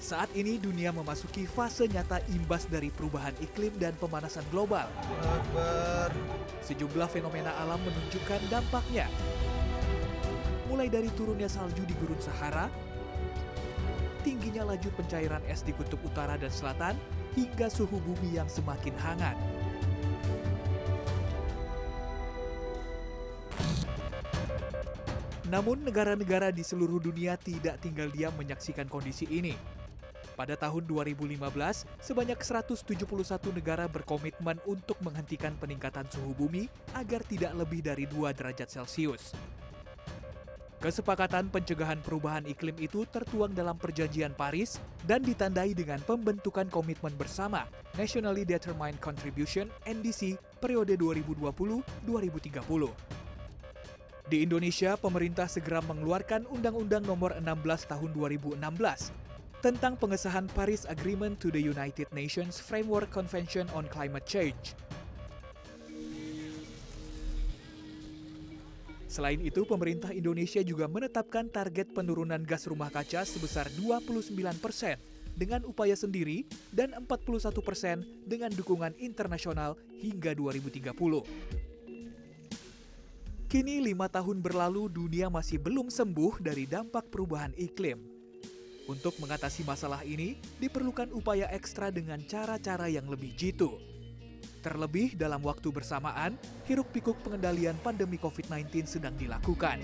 Saat ini dunia memasuki fase nyata imbas dari perubahan iklim dan pemanasan global. Sejumlah fenomena alam menunjukkan dampaknya. Mulai dari turunnya salju di Gurun Sahara, tingginya laju pencairan es di kutub utara dan selatan, hingga suhu bumi yang semakin hangat. Namun negara-negara di seluruh dunia tidak tinggal diam menyaksikan kondisi ini. Pada tahun 2015, sebanyak 171 negara berkomitmen untuk menghentikan peningkatan suhu bumi agar tidak lebih dari 2 derajat Celcius. Kesepakatan pencegahan perubahan iklim itu tertuang dalam Perjanjian Paris dan ditandai dengan pembentukan komitmen bersama Nationally Determined Contribution (NDC) periode 2020-2030. Di Indonesia, pemerintah segera mengeluarkan Undang-Undang Nomor 16 Tahun 2016 tentang pengesahan Paris Agreement to the United Nations Framework Convention on Climate Change. Selain itu, pemerintah Indonesia juga menetapkan target penurunan gas rumah kaca sebesar 29% dengan upaya sendiri dan 41% dengan dukungan internasional hingga 2030. Kini 5 tahun berlalu, dunia masih belum sembuh dari dampak perubahan iklim. Untuk mengatasi masalah ini, diperlukan upaya ekstra dengan cara-cara yang lebih jitu. Terlebih dalam waktu bersamaan, hiruk-pikuk pengendalian pandemi COVID-19 sedang dilakukan.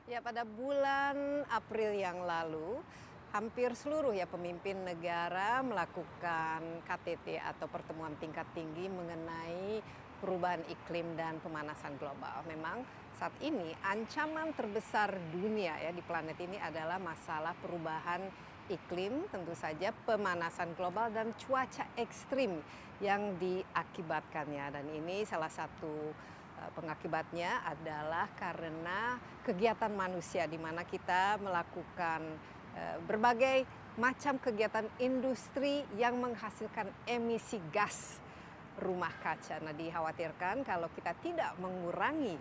Ya, pada bulan April yang lalu, hampir seluruh pemimpin negara melakukan KTT atau pertemuan tingkat tinggi mengenai perubahan iklim dan pemanasan global. Memang saat ini ancaman terbesar dunia di planet ini adalah masalah perubahan iklim, tentu saja pemanasan global dan cuaca ekstrim yang diakibatkannya. Dan ini salah satu pengakibatnya adalah karena kegiatan manusia di mana kita melakukan berbagai macam kegiatan industri yang menghasilkan emisi gas rumah kaca. Nah, dikhawatirkan kalau kita tidak mengurangi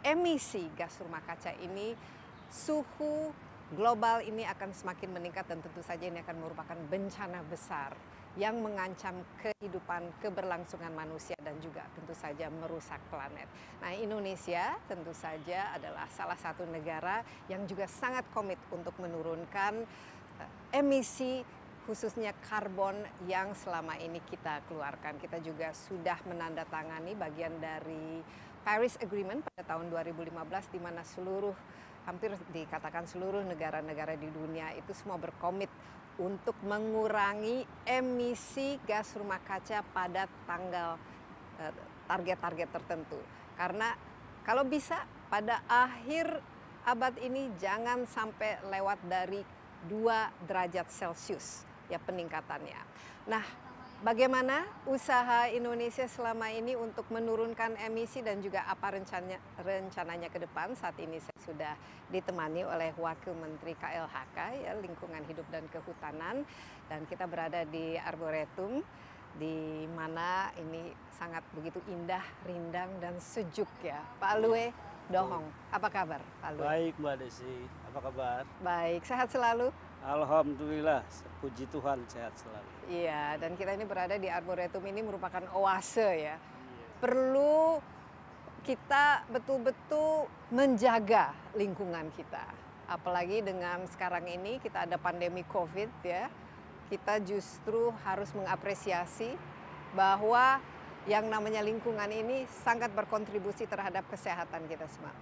emisi gas rumah kaca ini, suhu global ini akan semakin meningkat dan tentu saja ini akan merupakan bencana besar yang mengancam kehidupan keberlangsungan manusia dan juga tentu saja merusak planet. Nah, Indonesia tentu saja adalah salah satu negara yang juga sangat komit untuk menurunkan emisi khususnya karbon yang selama ini kita keluarkan. Kita juga sudah menandatangani bagian dari Paris Agreement pada tahun 2015 di mana hampir dikatakan seluruh negara-negara di dunia itu semua berkomit untuk mengurangi emisi gas rumah kaca pada target-target tertentu. Karena kalau bisa pada akhir abad ini jangan sampai lewat dari 2 derajat Celcius peningkatannya. Nah, bagaimana usaha Indonesia selama ini untuk menurunkan emisi dan juga apa rencananya ke depan? Saat ini saya sudah ditemani oleh Wakil Menteri KLHK Lingkungan Hidup dan Kehutanan, dan kita berada di Arboretum di mana ini sangat begitu indah, rindang dan sejuk Pak Alwe Dohong. Apa kabar Pak Alwe? Baik Mbak Desi, apa kabar? Baik, sehat selalu? Alhamdulillah, puji Tuhan sehat selalu. Iya, dan kita ini berada di Arboretum ini merupakan oase Perlu kita betul-betul menjaga lingkungan kita. Apalagi dengan sekarang ini kita ada pandemi COVID Kita justru harus mengapresiasi bahwa yang namanya lingkungan ini sangat berkontribusi terhadap kesehatan kita semua.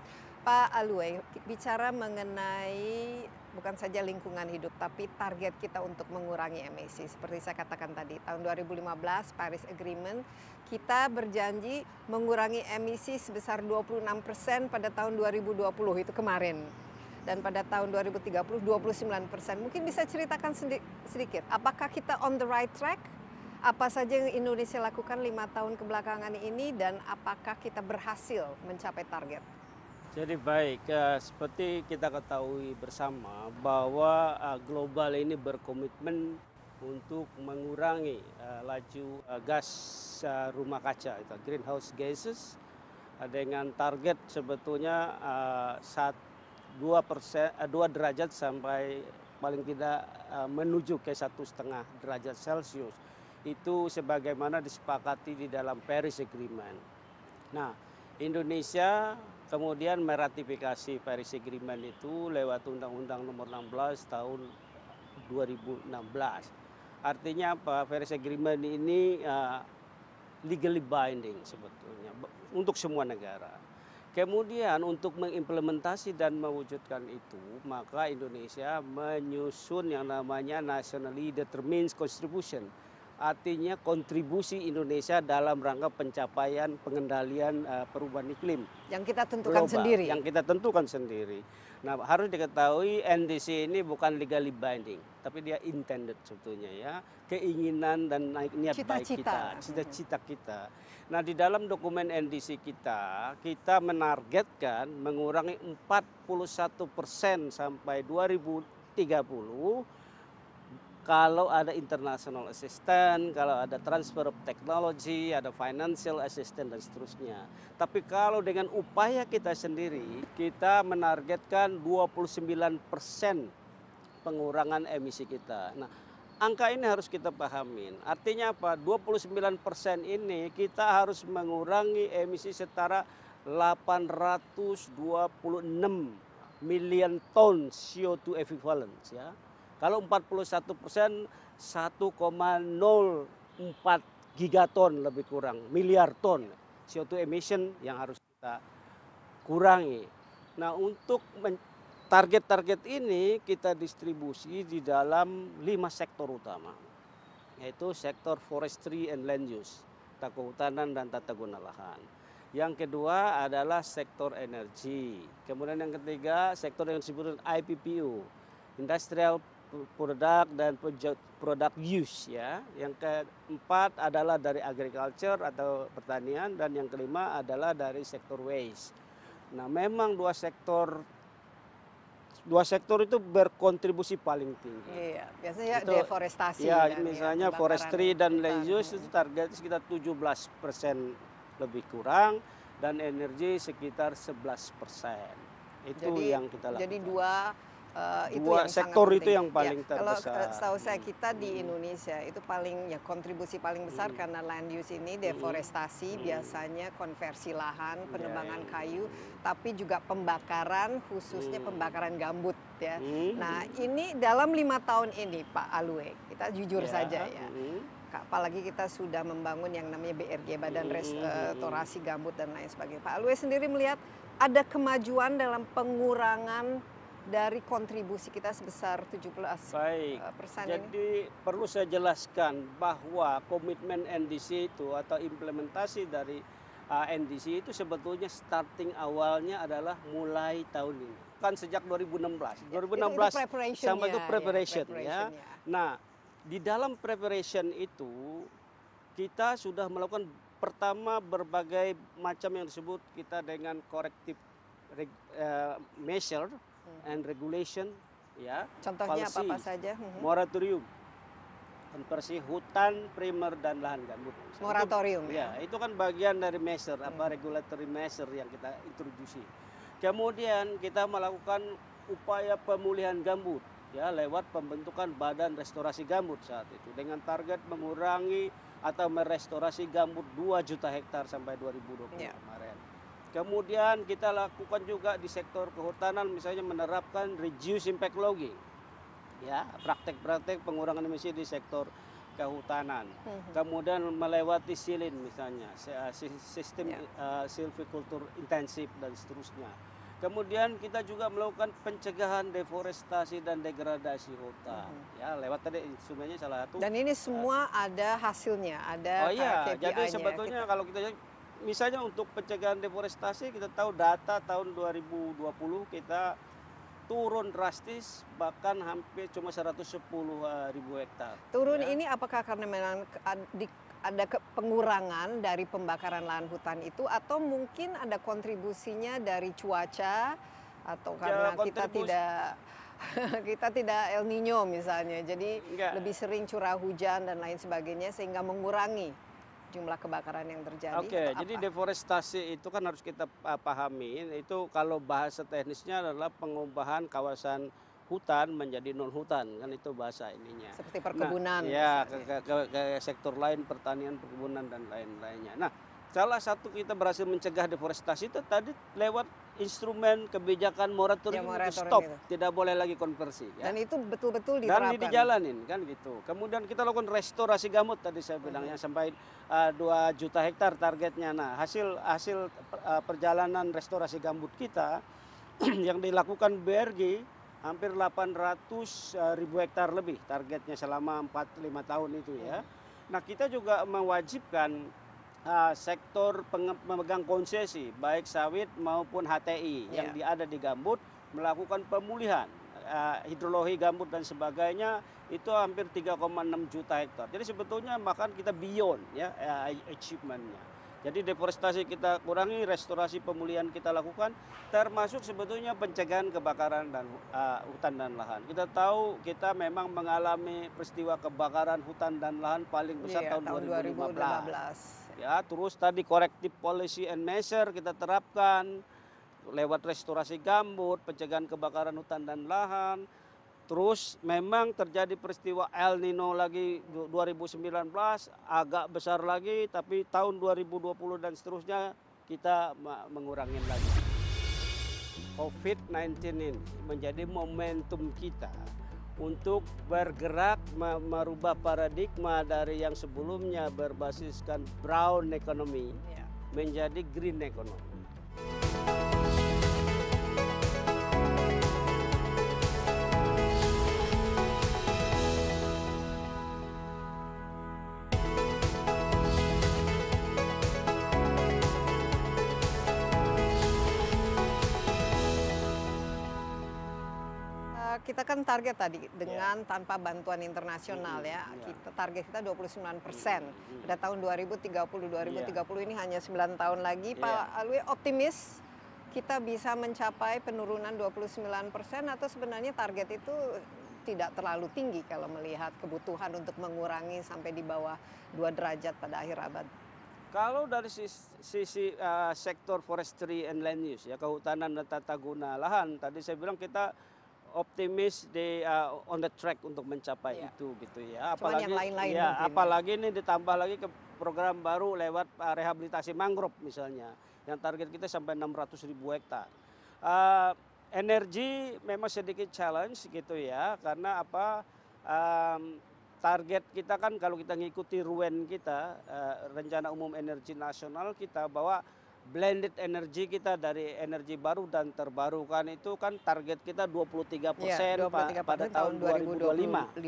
Pak Alwe, bicara mengenai bukan saja lingkungan hidup, tapi target kita untuk mengurangi emisi. Seperti saya katakan tadi, tahun 2015 Paris Agreement, kita berjanji mengurangi emisi sebesar 26% pada tahun 2020, itu kemarin. dan pada tahun 2030 29%. Mungkin bisa ceritakan sedikit, apakah kita on the right track? Apa saja yang Indonesia lakukan 5 tahun kebelakangan ini dan apakah kita berhasil mencapai target? Jadi baik, seperti kita ketahui bersama bahwa global ini berkomitmen untuk mengurangi laju gas rumah kaca, itu greenhouse gases, dengan target sebetulnya 2 derajat sampai paling tidak menuju ke 1,5 derajat Celcius. Itu sebagaimana disepakati di dalam Paris Agreement. Nah, Indonesia kemudian meratifikasi Paris Agreement itu lewat Undang-Undang Nomor 16 tahun 2016. Artinya apa? Paris Agreement ini legally binding sebetulnya untuk semua negara. Kemudian untuk mengimplementasi dan mewujudkan itu, maka Indonesia menyusun yang namanya Nationally Determined Contribution. Artinya kontribusi Indonesia dalam rangka pencapaian pengendalian perubahan iklim. Yang kita tentukan sendiri. Yang kita tentukan sendiri. Nah, harus diketahui NDC ini bukan legally binding, tapi dia intended sebetulnya ya, keinginan dan niat baik kita, cita-cita kita. Nah, di dalam dokumen NDC kita menargetkan mengurangi 41% sampai 2030 kalau ada international assistance, kalau ada transfer of technology, ada financial assistance dan seterusnya. Tapi kalau dengan upaya kita sendiri, kita menargetkan 29% pengurangan emisi kita. Nah, angka ini harus kita pahamin. Artinya apa? 29% ini kita harus mengurangi emisi setara 826 million ton CO2 equivalent ya. Kalau 41% 1,04 gigaton lebih kurang, miliar ton CO2 emission yang harus kita kurangi. Nah, untuk target-target ini kita distribusi di dalam 5 sektor utama, yaitu sektor forestry and land use, tata kehutanan dan tata guna lahan. Yang kedua adalah sektor energi. Kemudian yang ketiga sektor yang disebut IPPU, industrial produk dan produk use ya. Yang keempat adalah dari agriculture atau pertanian dan yang kelima adalah dari sektor waste. Nah, memang dua sektor itu berkontribusi paling tinggi. Iya, biasanya itu, deforestasi. Ya, misalnya forestry dan land use itu target sekitar 17% lebih kurang dan energi sekitar 11%. Itu yang kita lakukan. Jadi itu dua yang sektor sangat itu penting. yang paling ya, terbesar. Kalau setahu saya kita di Indonesia itu paling ya kontribusi paling besar karena land use ini deforestasi, biasanya konversi lahan, penebangan kayu, tapi juga pembakaran, khususnya pembakaran gambut ya. Nah, ini dalam 5 tahun ini Pak Alwe, kita jujur saja ya. Apalagi kita sudah membangun yang namanya BRG, Badan Restorasi Gambut dan lain sebagainya. Pak Alwe sendiri melihat ada kemajuan dalam pengurangan dari kontribusi kita sebesar 17%. Baik. Jadi perlu saya jelaskan bahwa komitmen NDC itu atau implementasi dari NDC itu sebetulnya starting awalnya adalah mulai tahun ini. Kan sejak 2016. 2016 sampai itu preparation ya. Nah, di dalam preparation itu kita sudah melakukan pertama berbagai macam yang disebut kita dengan corrective measure and regulation ya. Contohnya apa saja? Moratorium, konversi hutan primer dan lahan gambut. Moratorium itu, ya. Itu kan bagian dari measure regulatory measure yang kita introduksi. Kemudian kita melakukan upaya pemulihan gambut ya lewat pembentukan Badan Restorasi Gambut saat itu dengan target mengurangi atau merestorasi gambut 2 juta hektar sampai 2020 kemarin. Kemudian kita lakukan juga di sektor kehutanan misalnya menerapkan reduce impact logging. Ya, praktek-praktek pengurangan emisi di sektor kehutanan. Kemudian melewati silin misalnya, sistem silviculture intensif dan seterusnya. Kemudian kita juga melakukan pencegahan deforestasi dan degradasi hutan. Ya, lewat tadi instrumennya salah satu. Dan ini semua ada hasilnya, ada KPI-nya. Jadi sebetulnya kalau kita misalnya untuk pencegahan deforestasi kita tahu data tahun 2020 kita turun drastis, bahkan hampir cuma 110.000 hektar. Turun ini apakah karena memang ada pengurangan dari pembakaran lahan hutan itu, atau mungkin ada kontribusinya dari cuaca, atau karena kita tidak El Nino misalnya, jadi lebih sering curah hujan dan lain sebagainya sehingga mengurangi jumlah kebakaran yang terjadi? Oke, jadi deforestasi itu kan harus kita pahami, itu kalau bahasa teknisnya adalah pengubahan kawasan hutan menjadi non hutan, kan itu bahasa ininya. Seperti perkebunan. Nah, ya, ke sektor lain, pertanian, perkebunan dan lain-lainnya. Nah, salah satu kita berhasil mencegah deforestasi itu tadi lewat instrumen kebijakan moratorium itu stop, tidak boleh lagi konversi. Ya. Dan itu betul-betul diterapkan. Dan dijalanin kan gitu. Kemudian kita lakukan restorasi gambut tadi saya bilang yang sampai 2 juta hektar targetnya. Nah hasil perjalanan restorasi gambut kita yang dilakukan BRG hampir 800.000 hektar lebih targetnya selama 4-5 tahun itu ya. Nah kita juga mewajibkan sektor pemegang konsesi baik sawit maupun HTI yang ada di gambut melakukan pemulihan hidrologi gambut dan sebagainya, itu hampir 3,6 juta hektar. Jadi sebetulnya bahkan kita beyond ya achievementnya. Jadi deforestasi kita kurangi, restorasi pemulihan kita lakukan, termasuk sebetulnya pencegahan kebakaran dan hutan dan lahan. Kita tahu kita memang mengalami peristiwa kebakaran hutan dan lahan paling besar tahun 2015. Ya, terus tadi corrective policy and measure kita terapkan lewat restorasi gambut, pencegahan kebakaran hutan dan lahan. Terus memang terjadi peristiwa El Nino lagi 2019 agak besar lagi, tapi tahun 2020 dan seterusnya kita mengurangi lagi. COVID-19 ini menjadi momentum kita untuk bergerak merubah paradigma dari yang sebelumnya berbasiskan brown economy menjadi green economy. Kita kan target tadi dengan tanpa bantuan internasional ya, target kita 29%. Pada tahun 2030 ini hanya 9 tahun lagi. Pak Alwe optimis kita bisa mencapai penurunan 29%, atau sebenarnya target itu tidak terlalu tinggi kalau melihat kebutuhan untuk mengurangi sampai di bawah 2 derajat pada akhir abad? Kalau dari sisi sektor forestry and land use ya, kehutanan dan tata guna lahan, tadi saya bilang kita optimis on the track untuk mencapai itu gitu ya. Apalagi yang lain-lain apalagi ini ditambah lagi ke program baru lewat rehabilitasi mangrove misalnya, yang target kita sampai 600.000 hektar. Energi memang sedikit challenge gitu ya, karena target kita kan kalau kita ngikuti RUEN kita, Rencana Umum Energi Nasional kita, bahwa blended energi kita dari energi baru dan terbarukan itu kan target kita 23% pada tahun 2025.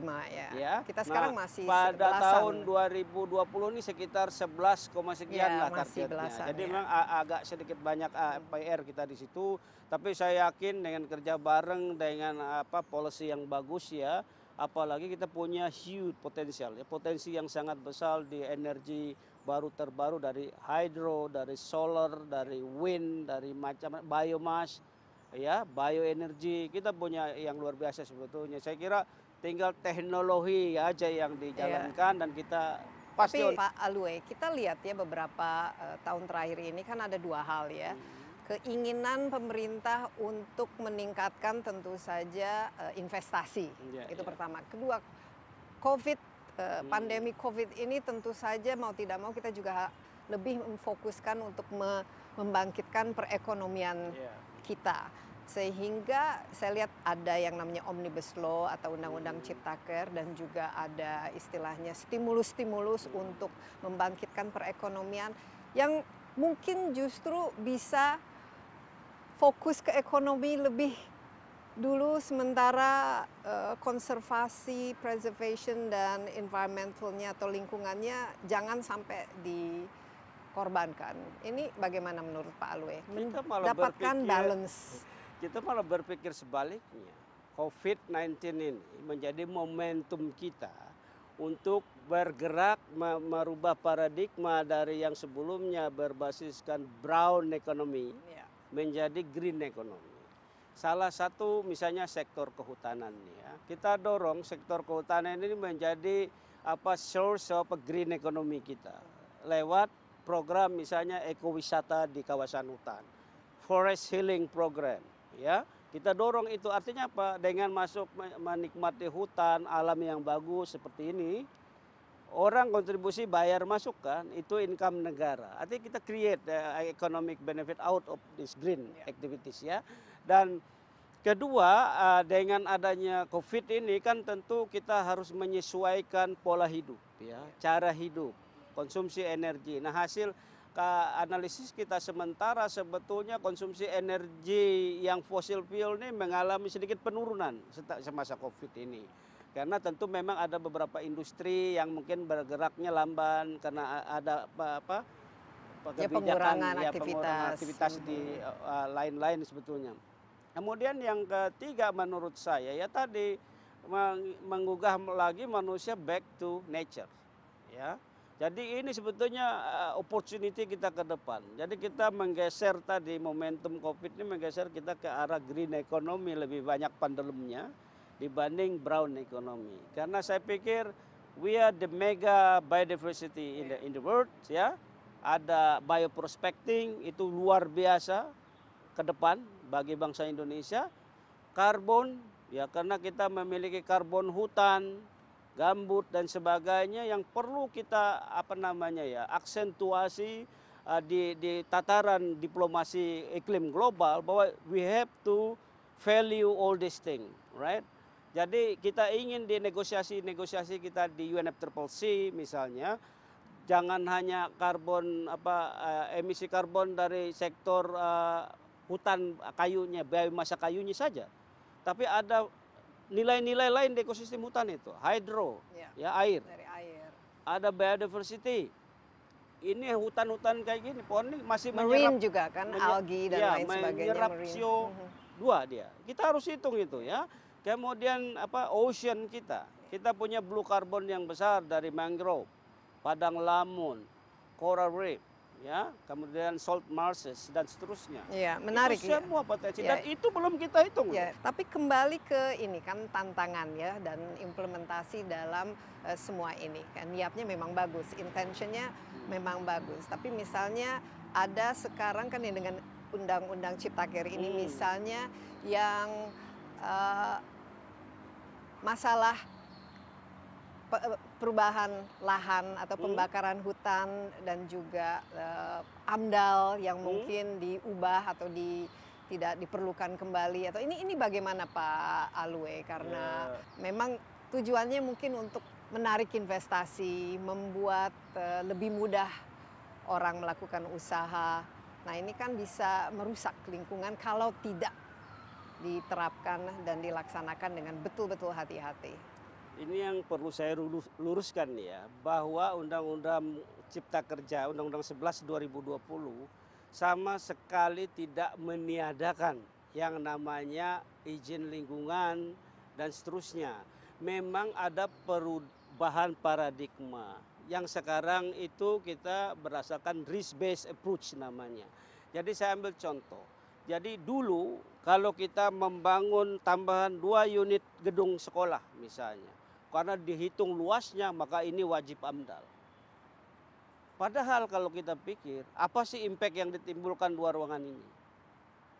Ya. Kita sekarang masih pada tahun 2020 ini sekitar 11, sekian lah targetnya. Jadi memang agak sedikit banyak PR kita di situ. Tapi saya yakin dengan kerja bareng dengan policy yang bagus ya, apalagi kita punya huge potensial ya, potensi yang sangat besar di energi baru terbaru, dari hydro, dari solar, dari wind, dari macam biomass ya, bioenergi. Kita punya yang luar biasa sebetulnya. Saya kira tinggal teknologi aja yang dijalankan dan kita pasti. Tapi Pak Alwe, kita lihat ya beberapa tahun terakhir ini kan ada 2 hal ya. Keinginan pemerintah untuk meningkatkan tentu saja investasi, itu pertama. Kedua, pandemi COVID ini tentu saja mau tidak mau kita juga lebih memfokuskan untuk membangkitkan perekonomian kita. Sehingga saya lihat ada yang namanya Omnibus Law atau Undang-Undang Ciptaker, dan juga ada istilahnya stimulus-stimulus untuk membangkitkan perekonomian yang mungkin justru bisa fokus ke ekonomi lebih dulu, sementara konservasi, preservation dan environmentalnya atau lingkungannya jangan sampai dikorbankan. Ini bagaimana menurut Pak Alwe? Mendapatkan balance. Kita malah berpikir sebaliknya. COVID-19 ini menjadi momentum kita untuk bergerak merubah paradigma dari yang sebelumnya berbasiskan brown economy menjadi green economy. Salah satu misalnya sektor kehutanan ya. Kita dorong sektor kehutanan ini menjadi source of green economy kita lewat program misalnya ekowisata di kawasan hutan, forest healing program ya. Kita dorong itu, artinya apa? Dengan masuk menikmati hutan, alam yang bagus seperti ini, orang kontribusi bayar masuk kan, itu income negara. Artinya kita create economic benefit out of this green activities ya. Dan kedua, dengan adanya COVID ini kan tentu kita harus menyesuaikan pola hidup ya, cara hidup, konsumsi energi. Nah, hasil analisis kita sementara sebetulnya konsumsi energi yang fossil fuel ini mengalami sedikit penurunan semasa COVID ini. Karena tentu memang ada beberapa industri yang mungkin bergeraknya lamban karena ada pengurangan aktivitas di lain-lain sebetulnya. Kemudian yang ketiga menurut saya ya tadi menggugah lagi manusia back to nature ya. Jadi ini sebetulnya opportunity kita ke depan. Jadi kita menggeser tadi momentum COVID ini menggeser kita ke arah green economy, lebih banyak pendalamnya dibanding brown economy. Karena saya pikir we are the mega biodiversity in the world ya. Ada bioprospecting itu luar biasa ke depan bagi bangsa Indonesia. Karbon ya, karena kita memiliki karbon hutan, gambut dan sebagainya yang perlu kita aksentuasi di tataran diplomasi iklim global bahwa we have to value all these things, right? Jadi kita ingin di negosiasi kita di UNFCCC misalnya jangan hanya emisi karbon dari sektor hutan kayunya, biomasa kayunya saja, tapi ada nilai-nilai lain di ekosistem hutan itu, hydro, air. Dari air. Ada biodiversity. Ini hutan-hutan kayak gini, pohon ini masih marine juga kan, algae dan lain sebagainya. Menyerap CO2 dia. Kita harus hitung itu ya. Kemudian ocean kita. Kita punya blue carbon yang besar dari mangrove, padang lamun, coral reef. Ya, kemudian salt marshes dan seterusnya. Ya, menarik. Itu semua potensi dan itu belum kita hitung. Ya, tapi kembali ke ini kan tantangan ya dan implementasi dalam semua ini kan niatnya memang bagus, intentionnya memang bagus. Tapi misalnya ada sekarang kan yang dengan undang-undang Ciptaker ini misalnya yang masalah perubahan lahan atau pembakaran hutan dan juga AMDAL yang mungkin diubah atau tidak diperlukan kembali atau ini bagaimana Pak Alwe, karena memang tujuannya mungkin untuk menarik investasi, membuat lebih mudah orang melakukan usaha. Nah, ini kan bisa merusak lingkungan kalau tidak diterapkan dan dilaksanakan dengan betul-betul hati-hati. Ini yang perlu saya luruskan ya, bahwa Undang-Undang Cipta Kerja, Undang-Undang 11 2020 sama sekali tidak meniadakan yang namanya izin lingkungan dan seterusnya. Memang ada perubahan paradigma yang sekarang itu kita berdasarkan risk-based approach namanya. Jadi saya ambil contoh. Jadi dulu kalau kita membangun tambahan 2 unit gedung sekolah misalnya, karena dihitung luasnya maka ini wajib AMDAL. Padahal kalau kita pikir apa sih impact yang ditimbulkan 2 ruangan ini?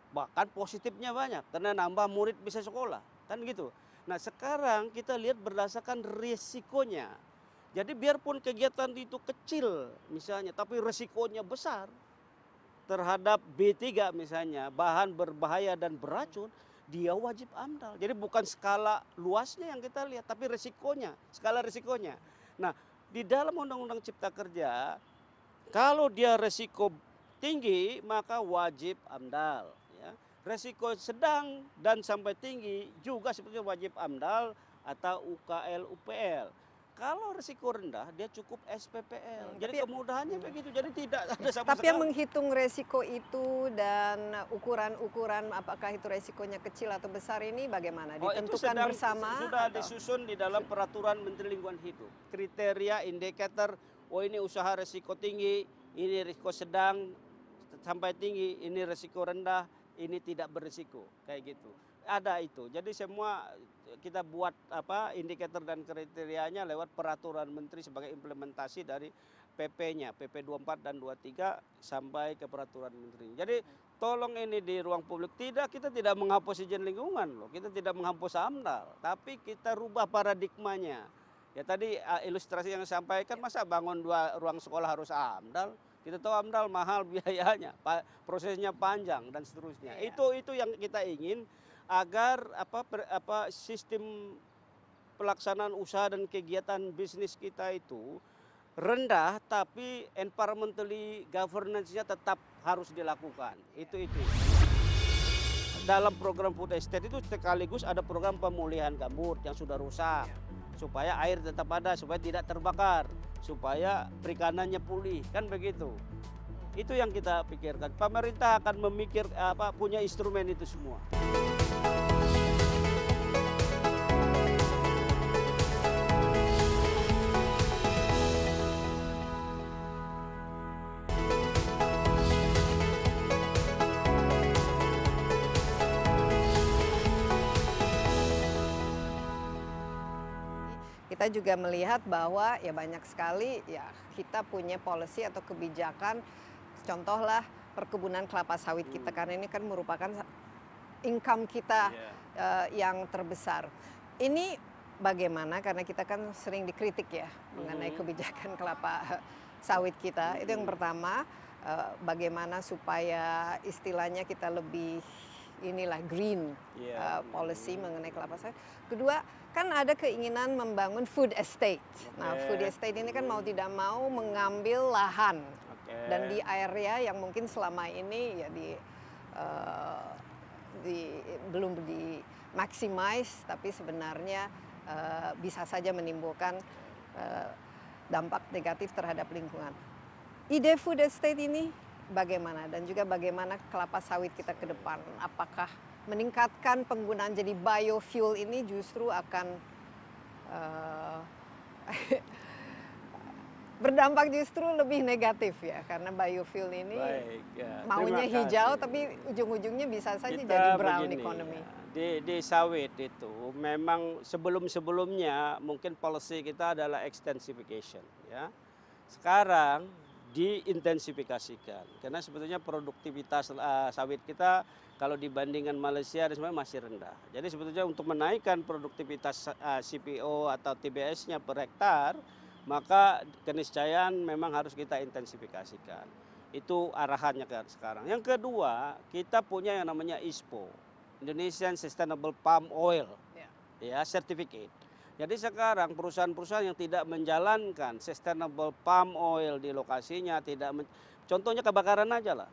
Bahkan positifnya banyak karena nambah murid bisa sekolah, kan gitu. Nah, sekarang kita lihat berdasarkan risikonya. Jadi biarpun kegiatan itu kecil misalnya tapi risikonya besar terhadap B3 misalnya, bahan berbahaya dan beracun, dia wajib AMDAL. Jadi bukan skala luasnya yang kita lihat, tapi risikonya, skala risikonya. Nah, di dalam Undang-Undang Cipta Kerja, kalau dia risiko tinggi, maka wajib AMDAL. Ya. Risiko sedang dan sampai tinggi juga sebetulnya wajib AMDAL atau UKL, UPL. kalau risiko rendah dia cukup SPPL. Jadi tapi- kemudahannya begitu. Jadi tidak ada sama Tapi yang sekali. menghitung resiko itu dan ukuran-ukuran apakah itu resikonya kecil atau besar ini bagaimana? Oh, itu Ditentukan sedang, bersama? sudah atau? disusun di dalam peraturan Menteri Lingkungan Hidup. Kriteria, indikator, oh ini usaha resiko tinggi, ini risiko sedang sampai tinggi, ini risiko rendah, ini tidak berisiko, kayak gitu. Ada itu. Jadi semua kita buat indikator dan kriterianya lewat peraturan menteri sebagai implementasi dari PP-nya, PP 24 dan 23 sampai ke peraturan menteri. Jadi tolong ini di ruang publik, kita tidak menghapus izin lingkungan loh, kita tidak menghapus AMDAL, tapi kita rubah paradigmanya. Ya tadi ilustrasi yang disampaikan, masa bangun 2 ruang sekolah harus AMDAL? Kita tahu AMDAL mahal biayanya, prosesnya panjang dan seterusnya. Iya. Itu yang kita ingin agar sistem pelaksanaan usaha dan kegiatan bisnis kita itu rendah, tapi environmentally governance-nya tetap harus dilakukan. Itu. Dalam program food estate itu sekaligus ada program pemulihan gambut yang sudah rusak, supaya air tetap ada, supaya tidak terbakar, supaya perikanannya pulih, kan begitu. Itu yang kita pikirkan. Pemerintah akan punya instrumen itu semua. Kita juga melihat bahwa ya banyak sekali ya kita punya policy atau kebijakan, contohlah perkebunan kelapa sawit kita, karena ini kan merupakan income kita yang terbesar. Ini bagaimana, karena kita kan sering dikritik ya mengenai kebijakan kelapa sawit kita. Itu yang pertama, bagaimana supaya istilahnya kita lebih green policy mengenai kelapa sawit. Kedua, kan ada keinginan membangun food estate. Nah, food estate ini kan mau tidak mau mengambil lahan dan di area yang mungkin selama ini ya belum di maximize, tapi sebenarnya bisa saja menimbulkan dampak negatif terhadap lingkungan. Ide food estate ini bagaimana, dan juga bagaimana kelapa sawit kita ke depan? Apakah meningkatkan penggunaan jadi biofuel ini justru akan berdampak justru lebih negatif ya, karena biofuel ini maunya hijau tapi ujung-ujungnya bisa saja jadi brown economy. Di sawit itu memang sebelum-sebelumnya mungkin policy kita adalah extensification ya. Sekarang diintensifikasikan karena sebetulnya produktivitas sawit kita kalau dibandingkan Malaysia sebenarnya masih rendah. Jadi sebetulnya untuk menaikkan produktivitas CPO atau TBS-nya per hektar, maka keniscayaan memang harus kita intensifikasikan. Itu arahannya sekarang. Yang kedua, kita punya yang namanya ISPO, Indonesian Sustainable Palm Oil, ya certificate. Jadi sekarang perusahaan-perusahaan yang tidak menjalankan sustainable palm oil di lokasinya, contohnya kebakaran aja lah.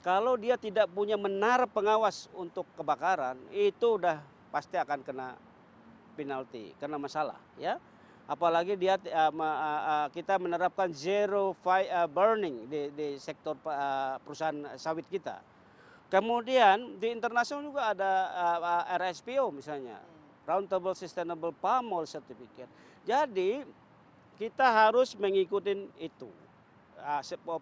Kalau dia tidak punya menara pengawas untuk kebakaran, itu udah pasti akan kena penalti, kena masalah, ya. Apalagi kita menerapkan zero burning di sektor perusahaan sawit kita. Kemudian di internasional juga ada RSPO misalnya, Roundtable Sustainable Palm Oil Certificate. Jadi kita harus mengikuti itu.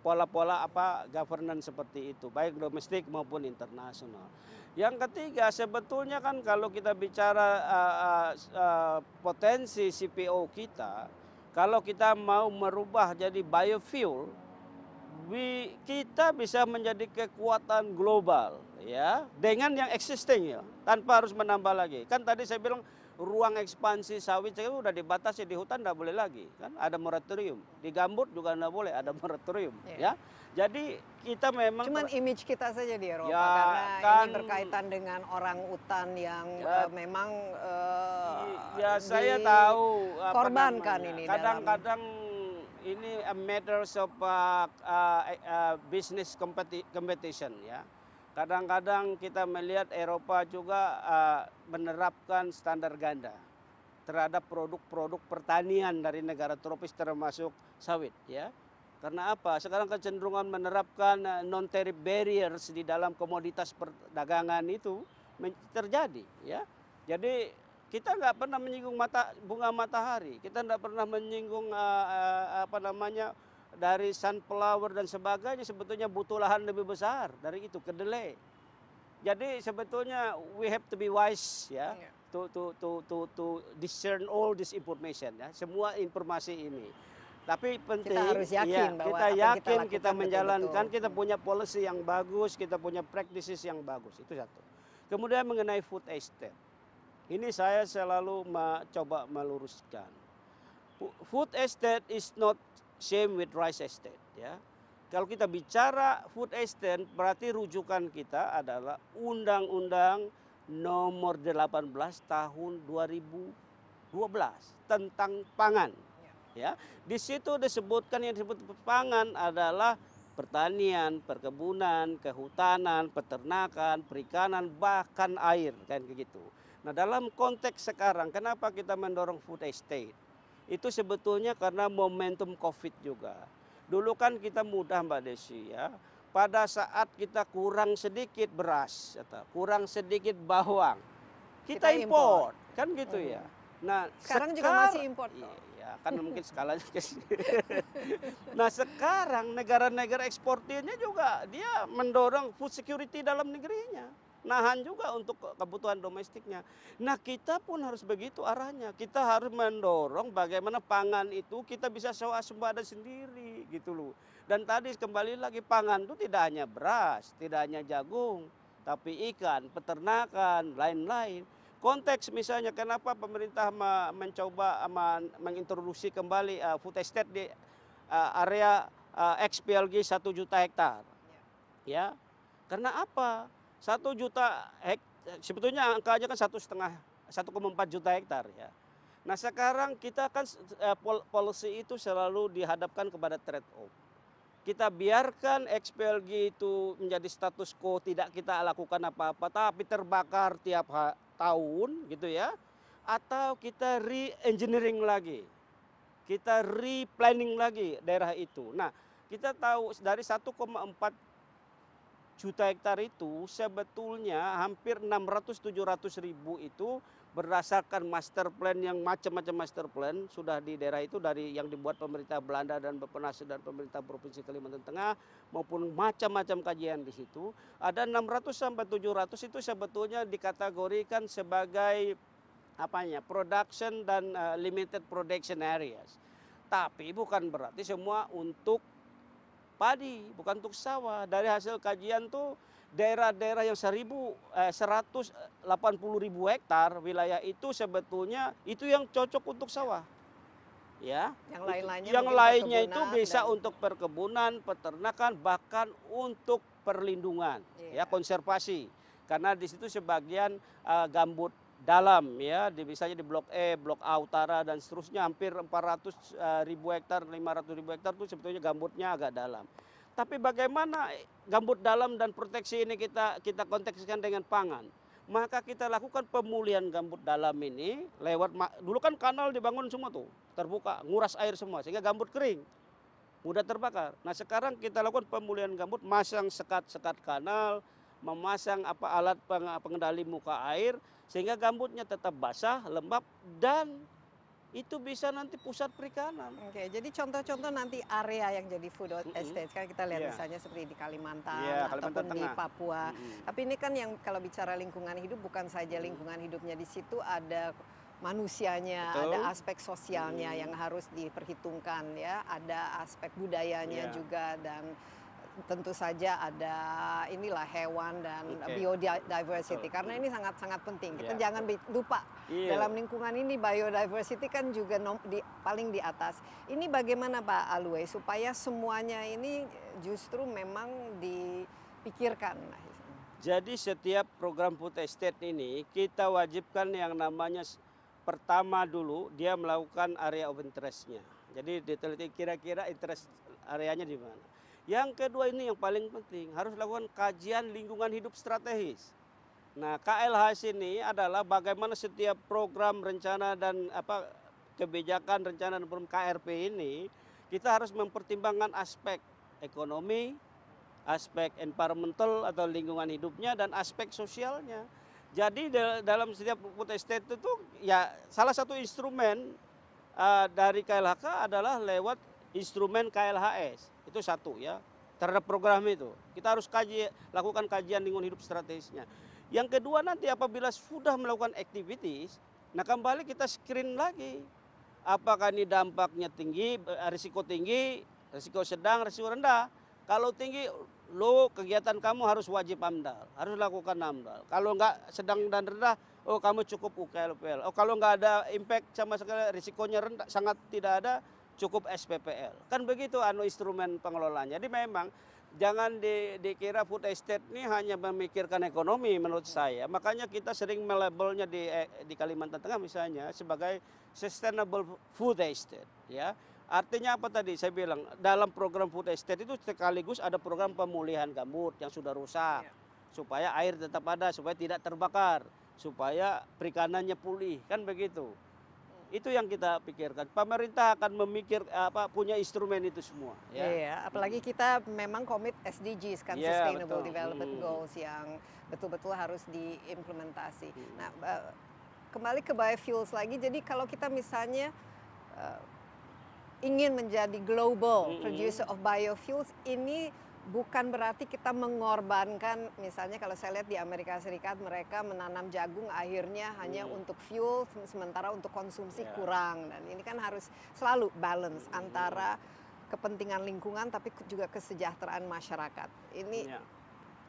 Pola-pola governance seperti itu, baik domestik maupun internasional. Yang ketiga, sebetulnya kan kalau kita bicara potensi CPO kita, kalau kita mau merubah jadi biofuel, kita bisa menjadi kekuatan global ya dengan yang existing ya, tanpa harus menambah lagi. Kan tadi saya bilang ruang ekspansi sawit itu udah dibatasi, di hutan tidak boleh lagi, kan ada moratorium, di gambut juga tidak boleh, ada moratorium ya. Jadi kita memang cuman image kita saja di Eropa ya, karena kan, ini berkaitan dengan orang utan yang memang saya tahu korbankan ini kadang-kadang ini a matters of business competition ya. Kadang-kadang kita melihat Eropa juga menerapkan standar ganda terhadap produk-produk pertanian dari negara tropis termasuk sawit ya. Karena apa? Sekarang kecenderungan menerapkan non-tariff barriers di dalam komoditas perdagangan itu terjadi ya. Jadi kita nggak pernah menyinggung bunga matahari, kita nggak pernah menyinggung dari sunflower dan sebagainya. Sebetulnya butuh lahan lebih besar dari itu, kedelai. Jadi sebetulnya we have to be wise ya, to discern all this information ya, semua informasi ini. Tapi penting kita harus yakin bahwa kita yakin kita menjalankan, betul. kita punya policy yang bagus, kita punya practices yang bagus, itu satu. Kemudian mengenai food estate, ini saya selalu coba meluruskan. Food estate is not same with rice estate ya. Kalau kita bicara food estate, berarti rujukan kita adalah Undang-Undang Nomor 18 Tahun 2012 tentang pangan. Ya, di situ disebutkan yang disebut pangan adalah pertanian, perkebunan, kehutanan, peternakan, perikanan, bahkan air, kan begitu. Nah, dalam konteks sekarang, kenapa kita mendorong food estate? Itu sebetulnya karena momentum COVID juga. Dulu kan kita mudah Mbak Desi ya, pada saat kita kurang sedikit beras, atau kurang sedikit bawang, kita import, kan gitu ya. Nah, sekarang juga masih import. Iya, kan mungkin skalanya kecil. Nah, sekarang negara-negara eksportirnya juga dia mendorong food security dalam negerinya. Nahan juga untuk kebutuhan domestiknya. Nah, kita pun harus begitu arahnya. Kita harus mendorong bagaimana pangan itu kita bisa swasembada sendiri gitu loh. Dan tadi kembali lagi, pangan itu tidak hanya beras, tidak hanya jagung, tapi ikan, peternakan, lain-lain. Konteks misalnya kenapa pemerintah mencoba mengintroduksi kembali food estate di area XPLG 1 juta hektar. Ya. Karena apa? 1 juta hektar, sebetulnya angkanya kan 1,4 juta hektar ya. Nah, sekarang kita kan policy itu selalu dihadapkan kepada trade off. Kita biarkan XPLG itu menjadi status quo, tidak kita lakukan apa-apa, tapi terbakar tiap tahun gitu ya. Atau kita re-engineering lagi, kita replanning lagi daerah itu. Nah, kita tahu dari 1,4 juta hektar itu sebetulnya hampir 600-700 ribu itu berdasarkan master plan yang macam-macam master plan sudah di daerah itu, dari yang dibuat pemerintah Belanda dan Bappenas dan pemerintah Provinsi Kalimantan Tengah maupun macam-macam kajian di situ. Ada 600 sampai 700 itu sebetulnya dikategorikan sebagai production dan limited production areas. Tapi bukan berarti semua untuk padi, bukan untuk sawah. Dari hasil kajian tuh daerah-daerah yang 180.000 hektar wilayah itu sebetulnya itu yang cocok untuk sawah. Ya. Yang lainnya itu bisa untuk perkebunan, peternakan, bahkan untuk perlindungan, ya, konservasi. Karena di situ sebagian gambut dalam ya, misalnya di Blok E, Blok A Utara dan seterusnya hampir 400.000 hektar, 500.000 hektar itu sebetulnya gambutnya agak dalam. Tapi bagaimana gambut dalam dan proteksi ini kita kontekskan dengan pangan? Maka kita lakukan pemulihan gambut dalam ini lewat, dulu kan kanal dibangun semua tuh, terbuka, nguras air semua sehingga gambut kering, mudah terbakar. Nah, sekarang kita lakukan pemulihan gambut, masang sekat-sekat kanal, memasang alat pengendali muka air sehingga gambutnya tetap basah, lembab, dan itu bisa nanti pusat perikanan. Oke, jadi contoh-contoh nanti area yang jadi food estate. Sekarang kita lihat misalnya seperti di Kalimantan ataupun di Papua. Tapi ini kan yang kalau bicara lingkungan hidup, bukan saja lingkungan hidupnya, di situ ada manusianya, ada aspek sosialnya yang harus diperhitungkan ya, ada aspek budayanya juga, dan tentu saja ada hewan dan biodiversity, karena ini sangat-sangat penting. Kita jangan lupa dalam lingkungan ini biodiversity kan juga paling di atas. Ini bagaimana Pak Alwe supaya semuanya ini justru memang dipikirkan. Jadi setiap program food estate ini kita wajibkan yang namanya, pertama dulu dia melakukan area of interest-nya. Jadi diteliti kira-kira interest areanya di mana. Yang kedua ini yang paling penting, harus lakukan kajian lingkungan hidup strategis. Nah, KLH ini adalah bagaimana setiap program, rencana dan kebijakan, rencana dan program KRP ini kita harus mempertimbangkan aspek ekonomi, aspek environmental atau lingkungan hidupnya dan aspek sosialnya. Jadi dalam setiap food estate itu ya salah satu instrumen dari KLHK adalah lewat instrumen KLHS. Itu satu ya. Terhadap program itu kita harus lakukan kajian lingkungan hidup strategisnya. Yang kedua nanti apabila sudah melakukan activities, nah kembali kita screen lagi. Apakah ini dampaknya tinggi, risiko tinggi, risiko sedang, risiko rendah. Kalau tinggi, kegiatan kamu harus wajib AMDAL, harus lakukan AMDAL. Kalau enggak sedang dan rendah, kamu cukup UKLPL. Kalau enggak ada impact sama sekali, risikonya rendah, sangat tidak ada, cukup SPPL. Kan begitu instrumen pengelolaannya. Jadi memang jangan dikira food estate ini hanya memikirkan ekonomi menurut saya. Makanya kita sering melabelnya di Kalimantan Tengah misalnya sebagai sustainable food estate. Ya, artinya apa tadi saya bilang dalam program food estate itu sekaligus ada program pemulihan gambut yang sudah rusak supaya air tetap ada, supaya tidak terbakar, supaya perikanannya pulih, kan begitu. Itu yang kita pikirkan. Pemerintah akan punya instrumen itu semua. Ya. Iya, apalagi kita memang komit SDGs kan, Sustainable Development Goals yang betul-betul harus diimplementasi. Nah, kembali ke biofuels lagi. Jadi kalau kita misalnya ingin menjadi global producer of biofuels, ini bukan berarti kita mengorbankan, misalnya kalau saya lihat di Amerika Serikat mereka menanam jagung akhirnya hanya untuk fuel, sementara untuk konsumsi kurang. Dan ini kan harus selalu balance antara kepentingan lingkungan tapi juga kesejahteraan masyarakat. Ini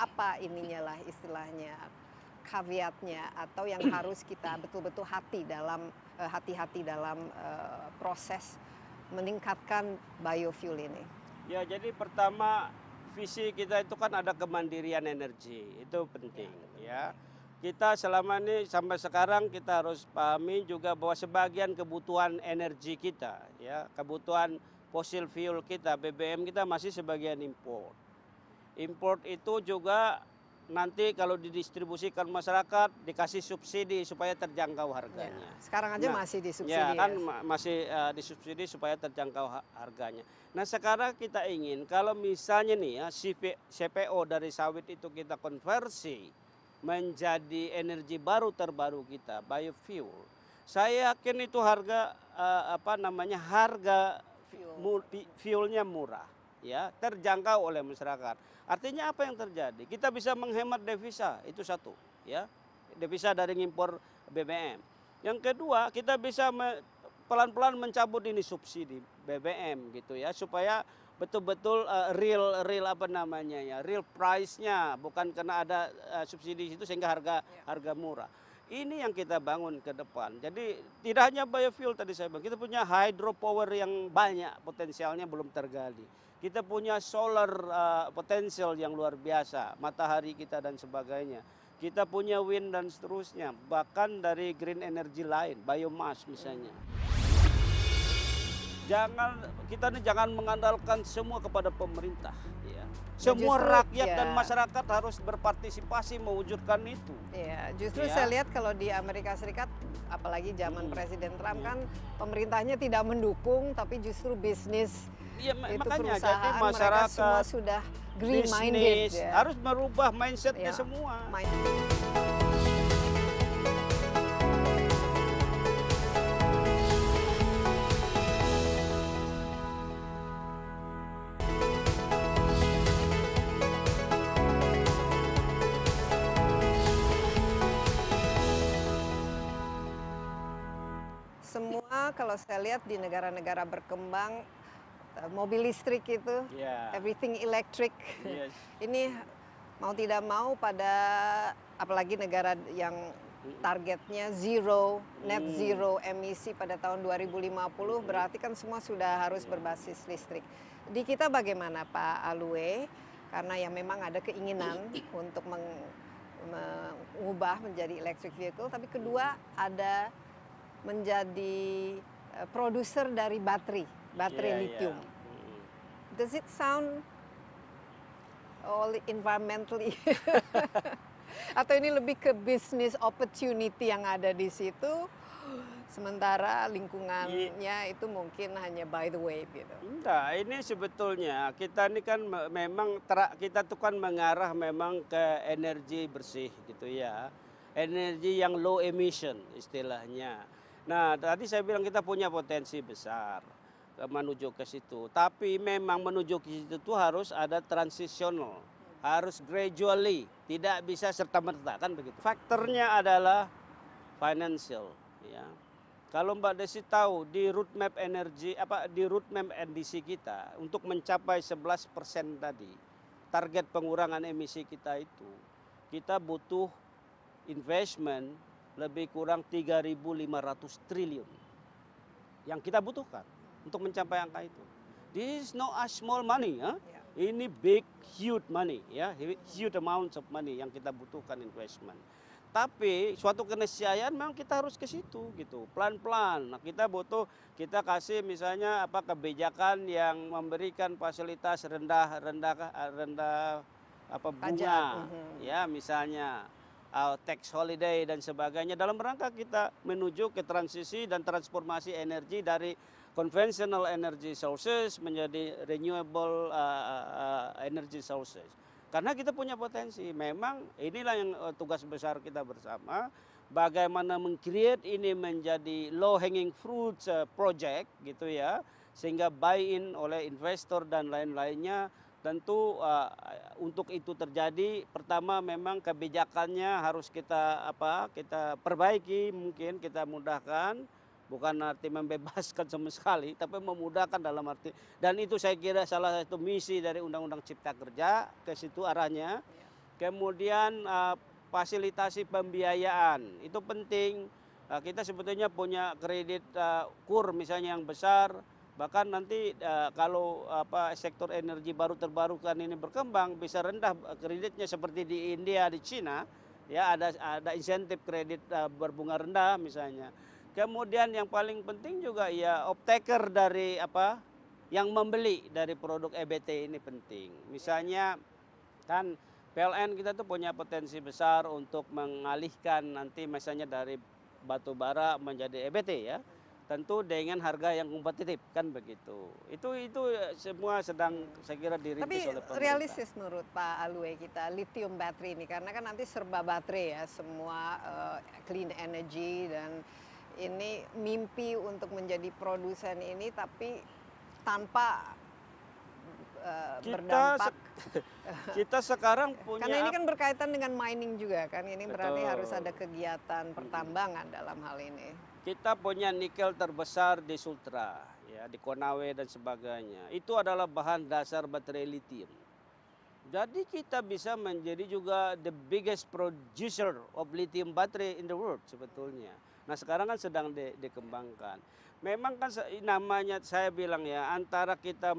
apa ininya lah istilahnya, caveatnya atau yang harus kita betul-betul hati-hati dalam proses meningkatkan biofuel ini. Ya, jadi pertama visi kita itu kan ada kemandirian energi, itu penting ya. Kita selama ini sampai sekarang kita harus pahami juga bahwa sebagian kebutuhan energi kita ya, kebutuhan fosil fuel kita, BBM kita masih sebagian import. Import itu juga nanti kalau didistribusikan masyarakat dikasih subsidi supaya terjangkau harganya. Ya, sekarang aja masih disubsidi. Ya kan masih disubsidi supaya terjangkau harganya. Nah sekarang kita ingin kalau misalnya nih ya CPO dari sawit itu kita konversi menjadi energi baru terbaru kita, biofuel. Saya yakin itu harga harga fuelnya murah, ya terjangkau oleh masyarakat. Artinya apa yang terjadi? Kita bisa menghemat devisa, itu satu, ya devisa dari impor BBM. Yang kedua, kita bisa pelan-pelan mencabut ini subsidi BBM gitu ya, supaya betul-betul real real price-nya, bukan karena ada subsidi itu sehingga harga murah. Ini yang kita bangun ke depan. Jadi tidak hanya biofuel tadi saya bilang, kita punya hydropower yang banyak, potensialnya belum tergali. Kita punya solar potensial yang luar biasa, matahari kita dan sebagainya. Kita punya wind dan seterusnya, bahkan dari green energy lain, biomass misalnya. Jangan mengandalkan semua kepada pemerintah, ya. Semua rakyat dan masyarakat harus berpartisipasi mewujudkan itu. Ya, justru saya lihat kalau di Amerika Serikat, apalagi zaman Presiden Trump kan pemerintahnya tidak mendukung, tapi justru bisnis. Iya, itu makanya perusahaan jadi masyarakat mereka semua sudah green minded ya. Harus merubah mindsetnya semua. Semua kalau saya lihat di negara-negara berkembang, mobil listrik itu, everything electric. Yes. Ini mau tidak mau pada apalagi negara yang targetnya net zero emisi pada tahun 2050, berarti kan semua sudah harus berbasis listrik. Di kita bagaimana Pak Alwe? Karena ya memang ada keinginan untuk mengubah menjadi electric vehicle, tapi kedua ada menjadi produser dari baterai lithium. Does it sound all environmentally Atau ini lebih ke business opportunity yang ada di situ, sementara lingkungannya itu mungkin hanya by the way gitu. Enggak, ini sebetulnya kita ini kan memang kita tuh kan mengarah memang ke energi bersih gitu ya. Energi yang low emission istilahnya. Nah, tadi saya bilang kita punya potensi besar menuju ke situ. Tapi memang menuju ke situ tuh harus ada transitional, harus gradually, tidak bisa serta-merta kan begitu. Faktornya adalah financial ya. Kalau Mbak Desi tahu di roadmap energi di roadmap NDC kita untuk mencapai 11% tadi, target pengurangan emisi kita itu, kita butuh investment lebih kurang 3.500 triliun yang kita butuhkan untuk mencapai angka itu. This is not a small money, ya. Ini big, huge money, ya, huge amounts of money yang kita butuhkan investment. Tapi suatu keniscayaan memang kita harus ke situ gitu, pelan-pelan. Nah, kita kasih misalnya kebijakan yang memberikan fasilitas rendah bunga, ya misalnya tax holiday dan sebagainya dalam rangka kita menuju ke transisi dan transformasi energi dari conventional energy sources menjadi renewable energy sources. Karena kita punya potensi, memang inilah yang tugas besar kita bersama, bagaimana meng-create ini menjadi low hanging fruits project gitu ya, sehingga buy-in oleh investor dan lain-lainnya. Tentu untuk itu terjadi, pertama memang kebijakannya harus kita perbaiki, mungkin kita mudahkan, bukan arti membebaskan sama sekali, tapi memudahkan dalam arti, dan itu saya kira salah satu misi dari Undang-Undang Cipta Kerja, ke situ arahnya. Kemudian fasilitasi pembiayaan, itu penting. Kita sebetulnya punya kredit KUR misalnya yang besar, bahkan nanti kalau sektor energi baru terbarukan ini berkembang, bisa rendah kreditnya seperti di India, di Cina, ya ada insentif kredit berbunga rendah misalnya. Kemudian yang paling penting juga ya off-taker dari yang membeli dari produk EBT ini penting. Misalnya kan PLN kita tuh punya potensi besar untuk mengalihkan nanti misalnya dari batu bara menjadi EBT ya. Tentu dengan harga yang kompetitif kan begitu. Itu semua sedang saya kira dirintis oleh pemerintah. Tapi realistis menurut Pak Alwe kita lithium battery ini, karena kan nanti serba baterai ya, semua clean energy, dan ini mimpi untuk menjadi produsen ini tapi tanpa berdampak. Kita sekarang punya, karena ini kan berkaitan dengan mining juga kan, ini berarti betul, harus ada kegiatan pertambangan dalam hal ini. Kita punya nikel terbesar di Sultra, ya, di Konawe dan sebagainya. Itu adalah bahan dasar baterai lithium. Jadi kita bisa menjadi juga the biggest producer of lithium battery in the world sebetulnya. Nah sekarang kan sedang dikembangkan. Memang kan namanya saya bilang ya, antara kita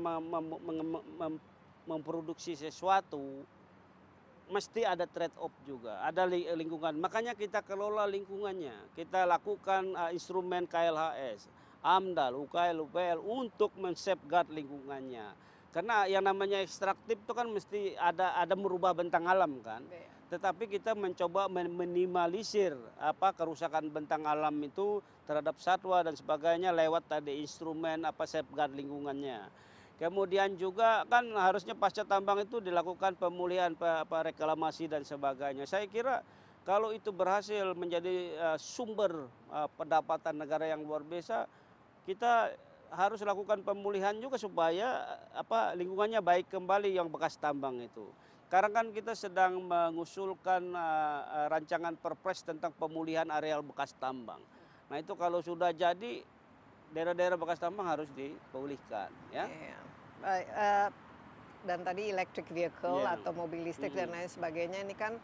memproduksi sesuatu, mesti ada trade off juga, ada lingkungan. Makanya kita kelola lingkungannya. Kita lakukan instrumen KLHS, AMDAL, UKL, UPL untuk men-safeguard lingkungannya. Karena yang namanya ekstraktif itu kan mesti ada merubah bentang alam kan. Tetapi kita mencoba meminimalisir kerusakan bentang alam itu terhadap satwa dan sebagainya lewat tadi instrumen safeguard lingkungannya. Kemudian juga kan harusnya pasca tambang itu dilakukan pemulihan reklamasi dan sebagainya. Saya kira kalau itu berhasil menjadi sumber pendapatan negara yang luar biasa, kita harus lakukan pemulihan juga supaya lingkungannya baik kembali yang bekas tambang itu. Sekarang kan kita sedang mengusulkan rancangan Perpres tentang pemulihan areal bekas tambang. Nah itu kalau sudah jadi, daerah-daerah bekas tambang harus dipulihkan, ya. Dan tadi electric vehicle atau mobil listrik dan lain sebagainya, ini kan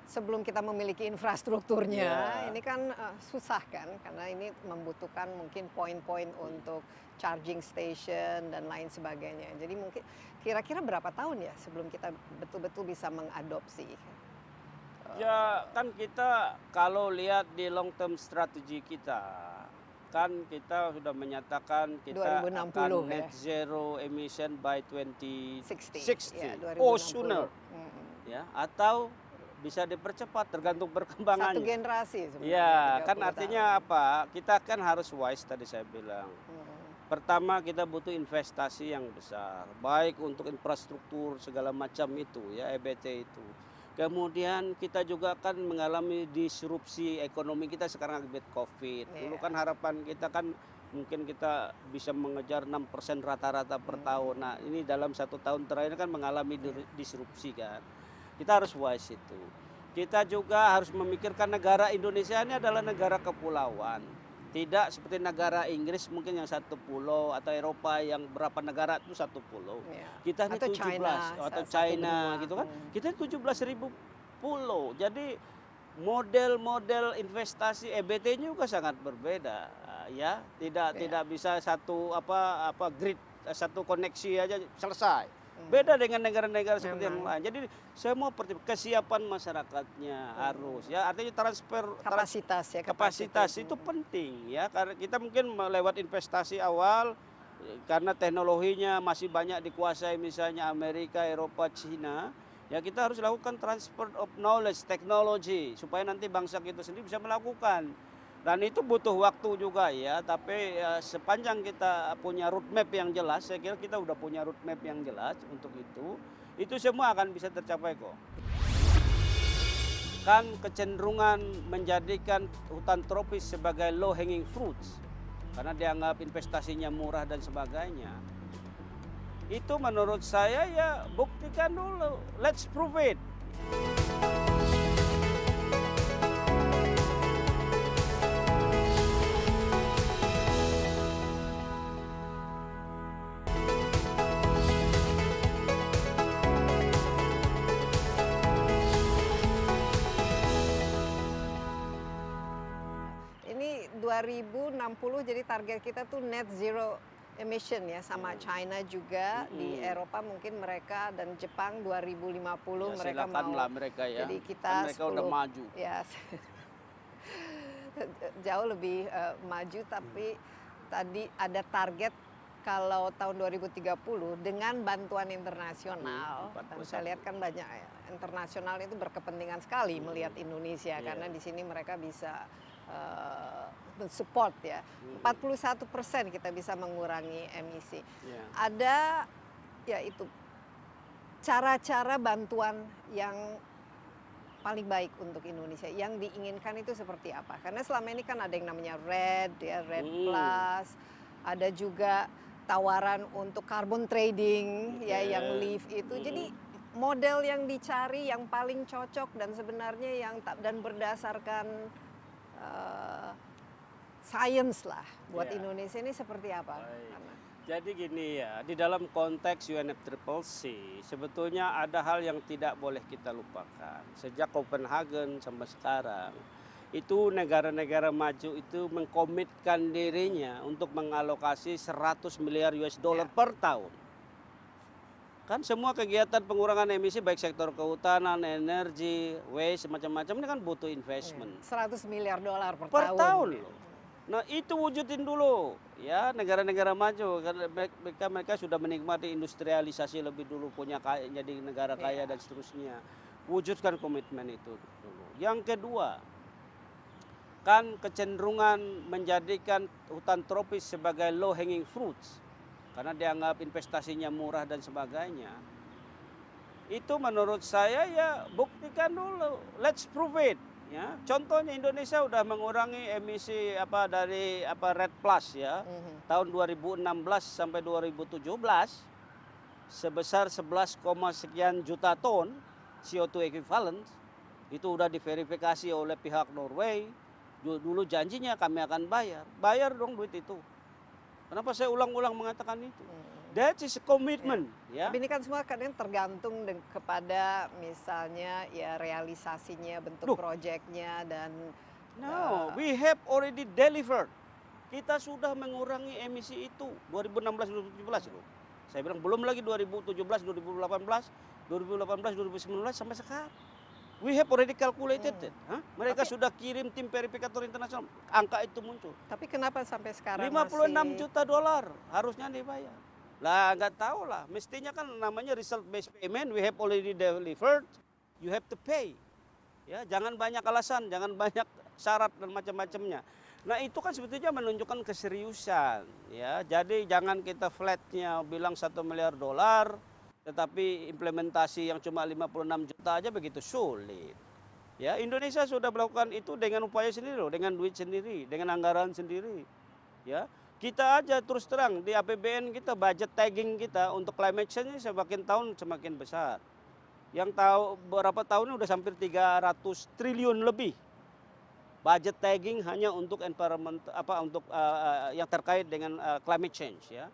sebelum kita memiliki infrastrukturnya, ini kan susah kan, karena ini membutuhkan mungkin poin-poin untuk charging station dan lain sebagainya. Jadi mungkin kira-kira berapa tahun ya sebelum kita betul-betul bisa mengadopsi? Ya kan kita kalau lihat di long term strategi kita, kan kita sudah menyatakan kita 2060 akan net zero emission by 2060. Ya, Oh sooner, ya, atau bisa dipercepat tergantung perkembangannya. Satu generasi sebenarnya. Ya, 30 kan artinya tahun. apa? Kita kan harus wise tadi saya bilang. Pertama kita butuh investasi yang besar, baik untuk infrastruktur segala macam itu ya, EBT itu. Kemudian kita juga kan mengalami disrupsi ekonomi kita sekarang akibat COVID. Dulu kan harapan kita kan mungkin kita bisa mengejar 6% rata-rata per tahun. Nah ini dalam 1 tahun terakhir kan mengalami disrupsi kan. Kita harus wise itu. Kita juga harus memikirkan negara Indonesia ini adalah negara kepulauan. Tidak seperti negara Inggris mungkin yang 1 pulau atau Eropa yang berapa negara itu 1 pulau. Kita ini Atau 17 China, atau satu China benua. gitu kan. Kita 17.000 pulau. Jadi model-model investasi EBT-nya juga sangat berbeda ya. Tidak bisa satu grid, satu koneksi aja selesai. Beda dengan negara-negara seperti yang lain. Jadi semua kesiapan masyarakatnya harus ya. Artinya kapasitas itu penting ya. Karena kita mungkin lewat investasi awal karena teknologinya masih banyak dikuasai misalnya Amerika, Eropa, Cina. Ya kita harus lakukan transfer of knowledge, teknologi supaya nanti bangsa kita sendiri bisa melakukan. Dan itu butuh waktu juga ya, tapi sepanjang kita punya roadmap yang jelas, saya kira kita udah punya roadmap yang jelas untuk itu semua akan bisa tercapai kok. Kan kecenderungan menjadikan hutan tropis sebagai low hanging fruits, karena dianggap investasinya murah dan sebagainya. Itu menurut saya ya buktikan dulu, let's prove it. Ini 2060 jadi target kita tuh net zero emission ya, sama China juga. Di Eropa mungkin mereka dan Jepang 2050 Ya, mereka mau. lah mereka ya. Jadi kita kan mereka udah maju. Ya, jauh lebih maju, tapi tadi ada target kalau tahun 2030 dengan bantuan internasional. Dan saya lihat kan banyak internasional itu berkepentingan sekali melihat Indonesia karena di sini mereka bisa support ya. 41% kita bisa mengurangi emisi. Ada ya itu cara-cara bantuan yang paling baik untuk Indonesia yang diinginkan itu seperti apa? Karena selama ini kan ada yang namanya RED ya, RED Plus, ada juga tawaran untuk carbon trading ya yang LEAF itu. Jadi model yang dicari yang paling cocok dan sebenarnya yang dan berdasarkan science lah buat Indonesia ini seperti apa? Jadi gini ya, di dalam konteks UNFCCC sebetulnya ada hal yang tidak boleh kita lupakan. Sejak Copenhagen sampai sekarang, itu negara-negara maju itu mengkomitkan dirinya untuk mengalokasi 100 miliar US dollar per tahun. Kan semua kegiatan pengurangan emisi baik sektor kehutanan, energi, waste, macam-macam ini kan butuh investment. 100 miliar dolar per tahun loh. Nah itu wujudin dulu ya negara-negara maju karena mereka sudah menikmati industrialisasi lebih dulu, punya jadi negara kaya dan seterusnya. Wujudkan komitmen itu dulu. Yang kedua, kan kecenderungan menjadikan hutan tropis sebagai low hanging fruits karena dianggap investasinya murah dan sebagainya. Itu menurut saya ya buktikan dulu, let's prove it. Ya, contohnya Indonesia udah mengurangi emisi dari RED Plus ya tahun 2016 sampai 2017 sebesar 11, sekian juta ton CO2 equivalent. Itu udah diverifikasi oleh pihak Norway. Dulu janjinya kami akan bayar dong duit itu. Kenapa saya ulang-ulang mengatakan itu? That is a commitment. Ya. Tapi ini kan semua kadang tergantung kepada misalnya ya realisasinya, bentuk proyeknya dan. No, we have already delivered. Kita sudah mengurangi emisi itu 2016-2017 loh. Saya bilang belum lagi 2017, 2018, 2019 sampai sekarang. We have already calculated it. Mereka sudah kirim tim verifikator internasional, angka itu muncul. Tapi kenapa sampai sekarang 56 juta dolar harusnya dibayar. Lah nggak tahu lah, mestinya kan namanya result based payment, we have already delivered, you have to pay. Ya, jangan banyak alasan, jangan banyak syarat dan macam-macamnya. Nah, itu kan sebetulnya menunjukkan keseriusan, ya. Jadi jangan kita flatnya bilang 1 miliar dolar, tetapi implementasi yang cuma 56 juta aja begitu sulit. Ya, Indonesia sudah melakukan itu dengan upaya sendiri loh, dengan duit sendiri, dengan anggaran sendiri. Ya, kita aja terus terang di APBN kita, budget tagging kita untuk climate change ini semakin tahun semakin besar. Yang tahu berapa tahun ini udah hampir 300 triliun lebih. Budget tagging hanya untuk environment untuk yang terkait dengan climate change, ya.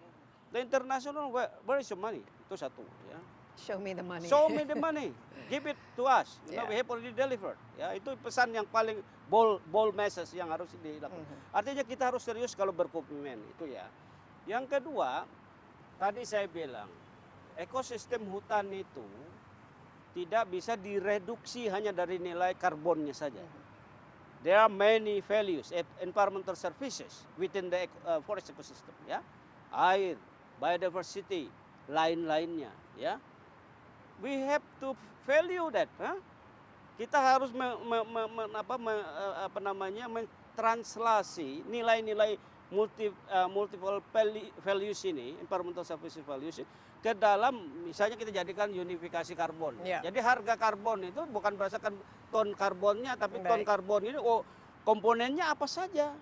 The international, where is your money? Itu satu, ya. Show me the money. Show me the money. Give it to us. You know, we have already delivered. Ya, itu pesan yang paling bold message yang harus dilakukan. Artinya kita harus serius kalau berkomitmen, itu ya. Yang kedua, tadi saya bilang, ekosistem hutan itu tidak bisa direduksi hanya dari nilai karbonnya saja. There are many values, environmental services within the forest ecosystem, ya. Air, biodiversity, lain-lainnya, ya. We have to value that, Kita harus mentranslasi nilai-nilai multiple values ini, environmental services values ke dalam, misalnya kita jadikan unifikasi karbon. Yeah. Jadi harga karbon itu bukan berdasarkan ton karbonnya, tapi ton karbon ini komponennya apa saja.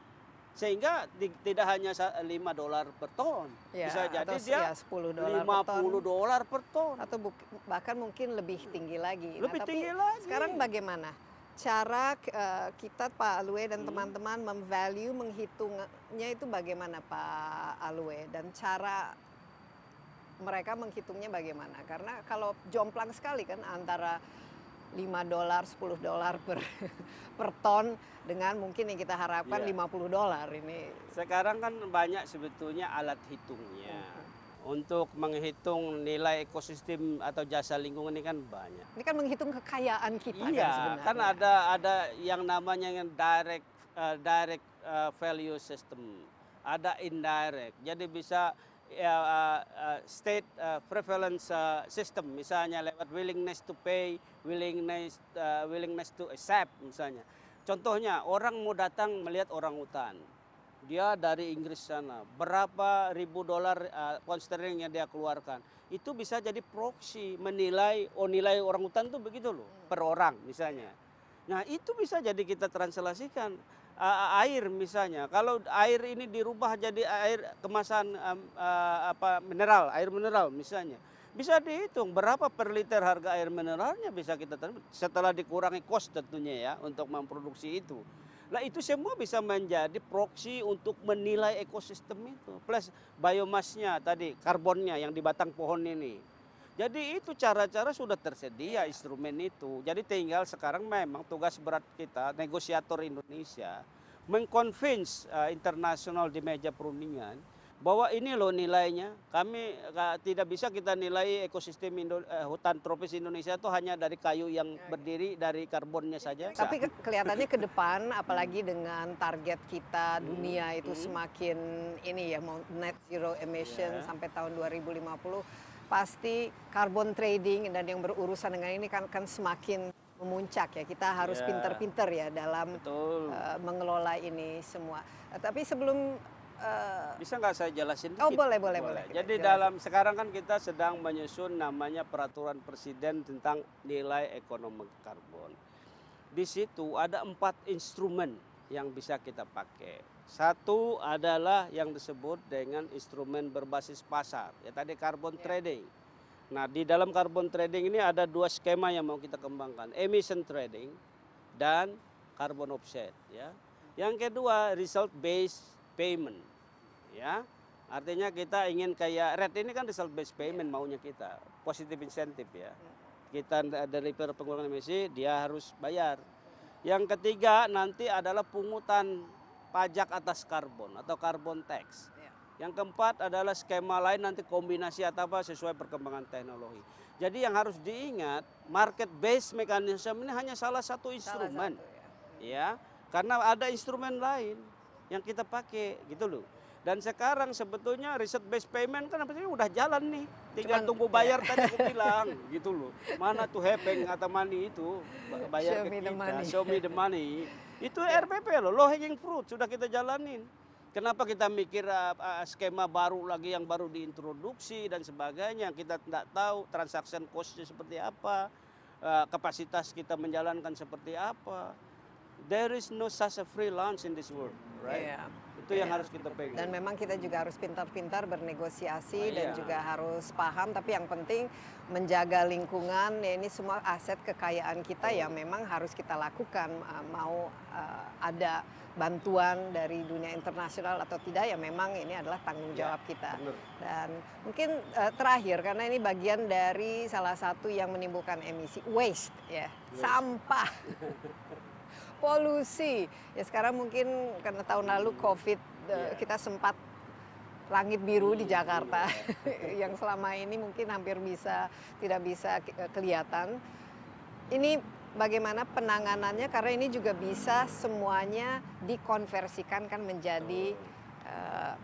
Sehingga tidak hanya $5 per ton. Ya, bisa jadi atau dia $50 per ton. Atau bahkan mungkin lebih tinggi lagi. Lebih tinggi tapi lagi. Sekarang bagaimana cara kita Pak Alwe dan teman-teman memvalue, menghitungnya itu bagaimana Pak Alwe? Dan cara mereka menghitungnya bagaimana? Karena kalau jomplang sekali kan antara $5, $10 per ton dengan mungkin yang kita harapkan $50 ini. Sekarang kan banyak sebetulnya alat hitungnya. Untuk menghitung nilai ekosistem atau jasa lingkungan ini kan banyak. Ini kan menghitung kekayaan kita kan iya, sebenarnya. Kan ada yang namanya yang direct value system, ada indirect. Jadi bisa state prevalence system, misalnya lewat willingness to pay, willingness to accept misalnya. Contohnya orang mau datang melihat orang hutan, dia dari Inggris sana, berapa ribu dolar pound sterling yang dia keluarkan, itu bisa jadi proxy menilai nilai orang hutan tuh begitu loh per orang misalnya. Nah itu bisa jadi kita translasikan. Air misalnya, kalau air ini dirubah jadi air kemasan mineral, air mineral misalnya, bisa dihitung berapa per liter harga air mineralnya, bisa kita terima setelah dikurangi cost tentunya ya untuk memproduksi itu. Nah itu semua bisa menjadi proxy untuk menilai ekosistem itu, plus biomasnya tadi, karbonnya yang di batang pohon ini. Jadi itu cara-cara sudah tersedia instrumen itu. Jadi tinggal sekarang memang tugas berat kita, negosiator Indonesia, mengconvince internasional di meja perundingan bahwa ini loh nilainya. Kami tidak bisa kita nilai ekosistem hutan tropis Indonesia itu hanya dari kayu yang berdiri dari karbonnya saja. Tapi kelihatannya ke depan, apalagi dengan target kita dunia itu semakin ini ya, mau net zero emission sampai tahun 2050. Pasti carbon trading dan yang berurusan dengan ini kan semakin memuncak ya. Kita harus pinter-pinter ya dalam mengelola ini semua. Tapi sebelum bisa nggak saya jelasin dikit? Oh boleh. Jadi dalam sekarang kan kita sedang menyusun namanya peraturan presiden tentang nilai ekonomi karbon. Di situ ada 4 instrumen yang bisa kita pakai. Satu adalah yang disebut dengan instrumen berbasis pasar, ya tadi carbon trading. Nah di dalam carbon trading ini ada 2 skema yang mau kita kembangkan, emission trading dan carbon offset. Ya. Yang kedua result based payment, ya artinya kita ingin kayak RED ini kan result based payment maunya kita, positive incentive ya. Kita deliver pengurangan emisi, dia harus bayar. Yang ketiga nanti adalah pungutan pajak atas karbon atau carbon tax. Yang keempat adalah skema lain nanti kombinasi atau apa sesuai perkembangan teknologi. Jadi yang harus diingat market based mechanism ini hanya salah satu instrumen. Ya, karena ada instrumen lain yang kita pakai gitu loh. Dan sekarang sebetulnya riset based payment kan sebetulnya udah jalan nih. Tinggal tunggu bayar tadi aku bilang gitu loh. Mana tuh Hepeng atau Money itu bayar ke kita, show me the money. Itu RPP loh, low hanging fruit sudah kita jalanin. Kenapa kita mikir skema baru lagi yang baru diintroduksi dan sebagainya, kita tidak tahu transaction cost-nya seperti apa, kapasitas kita menjalankan seperti apa. There is no such a free lunch in this world, right? Itu yang harus kita pegang. Dan memang kita juga harus pintar-pintar bernegosiasi dan juga harus paham, tapi yang penting menjaga lingkungan, ya ini semua aset kekayaan kita yang memang harus kita lakukan, mau ada bantuan dari dunia internasional atau tidak, ya memang ini adalah tanggung jawab kita. Dan mungkin terakhir, karena ini bagian dari salah satu yang menimbulkan emisi, waste, ya, sampah. Polusi, ya sekarang mungkin karena tahun lalu COVID kita sempat langit biru di Jakarta yang selama ini mungkin hampir tidak bisa kelihatan. Ini bagaimana penanganannya, karena ini juga bisa semuanya dikonversikan kan menjadi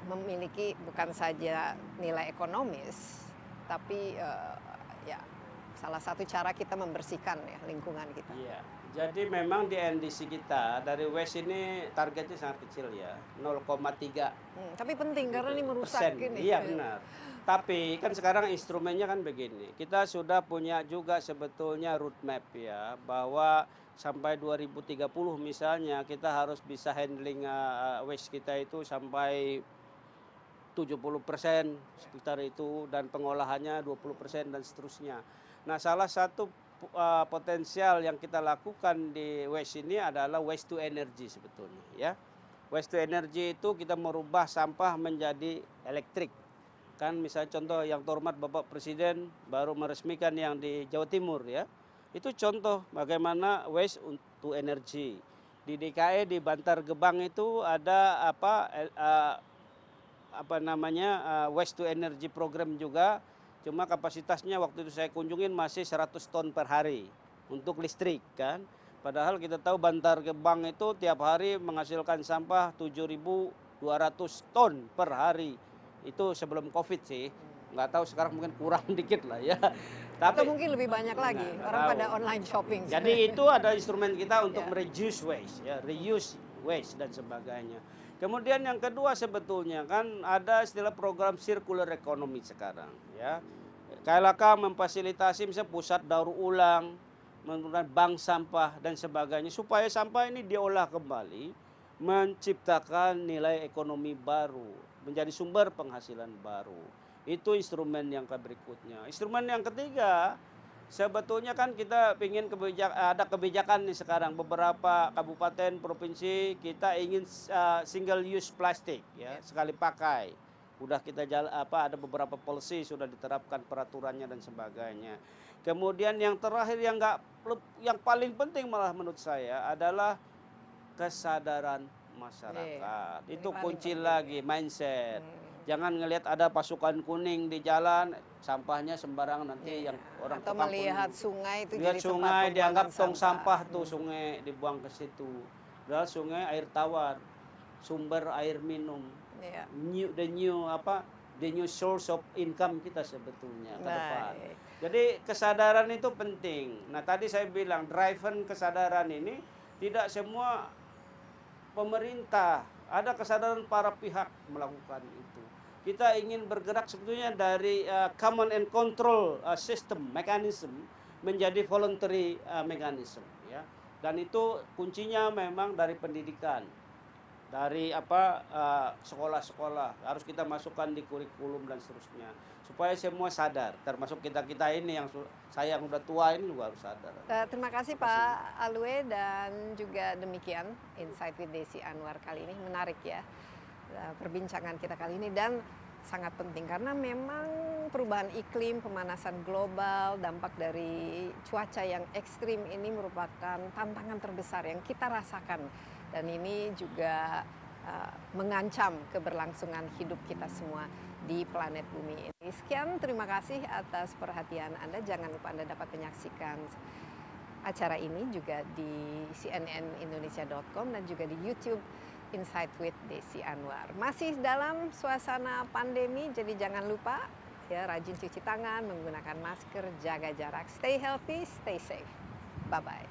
memiliki bukan saja nilai ekonomis, tapi ya salah satu cara kita membersihkan ya lingkungan kita. Jadi memang di NDC kita dari waste ini targetnya sangat kecil ya, 0,3. Tapi penting karena ini merusak ini. Iya benar. Tapi kan sekarang instrumennya kan begini. Kita sudah punya juga sebetulnya roadmap ya, bahwa sampai 2030 misalnya kita harus bisa handling waste kita itu sampai 70% sekitar itu, dan pengolahannya 20% dan seterusnya. Nah, salah satu potensial yang kita lakukan di waste ini adalah waste to energy sebetulnya ya. Waste to energy itu kita merubah sampah menjadi elektrik. Kan misalnya contoh yang terhormat Bapak Presiden baru meresmikan yang di Jawa Timur ya. Itu contoh bagaimana waste to energy. Di DKI di Bantar Gebang itu ada waste to energy program juga. Cuma kapasitasnya waktu itu saya kunjungin masih 100 ton per hari untuk listrik kan. Padahal kita tahu Bantar Gebang itu tiap hari menghasilkan sampah 7.200 ton per hari. Itu sebelum COVID sih. Nggak tahu sekarang mungkin kurang dikit lah ya. Atau mungkin lebih banyak lagi, orang pada online shopping. Jadi itu ada instrumen kita untuk reduce waste, ya, reuse waste dan sebagainya. Kemudian yang kedua sebetulnya kan ada istilah program circular economy sekarang ya. KLHK memfasilitasi misalnya pusat daur ulang, menggunakan bank sampah dan sebagainya supaya sampah ini diolah kembali, menciptakan nilai ekonomi baru, menjadi sumber penghasilan baru. Itu instrumen yang berikutnya. Instrumen yang ketiga sebetulnya kan kita ingin ada kebijakan nih sekarang beberapa kabupaten provinsi kita ingin single use plastik ya, sekali pakai. Udah kita ada beberapa policy sudah diterapkan peraturannya dan sebagainya. Kemudian yang terakhir yang paling penting malah menurut saya adalah kesadaran masyarakat. Itu kunci lagi mindset. Jangan ngelihat ada pasukan kuning di jalan, sampahnya sembarangan nanti yang orang atau melihat sungai itu jadi sungai dianggap tong sampah tuh sungai dibuang ke situ. Padahal sungai air tawar, sumber air minum. The new source of income kita sebetulnya ke depan. Jadi kesadaran itu penting. Nah, tadi saya bilang driven kesadaran ini tidak semua pemerintah, ada kesadaran para pihak melakukan itu. Kita ingin bergerak sebetulnya dari command and control system, mechanism menjadi voluntary mechanism ya. Dan itu kuncinya memang dari pendidikan. Dari sekolah-sekolah harus kita masukkan di kurikulum dan seterusnya supaya semua sadar, termasuk kita ini yang saya yang udah tua ini juga harus sadar. Terima kasih Pak Alwe, dan juga demikian Insight with Desi Anwar kali ini. Menarik ya perbincangan kita kali ini, dan sangat penting karena memang perubahan iklim, pemanasan global, dampak dari cuaca yang ekstrim ini merupakan tantangan terbesar yang kita rasakan, dan ini juga mengancam keberlangsungan hidup kita semua di planet bumi ini. Sekian, terima kasih atas perhatian Anda. Jangan lupa Anda dapat menyaksikan acara ini juga di cnnindonesia.com dan juga di YouTube Insight with Desi Anwar. Masih dalam suasana pandemi, jadi jangan lupa ya rajin cuci tangan, menggunakan masker, jaga jarak. Stay healthy, stay safe. Bye-bye.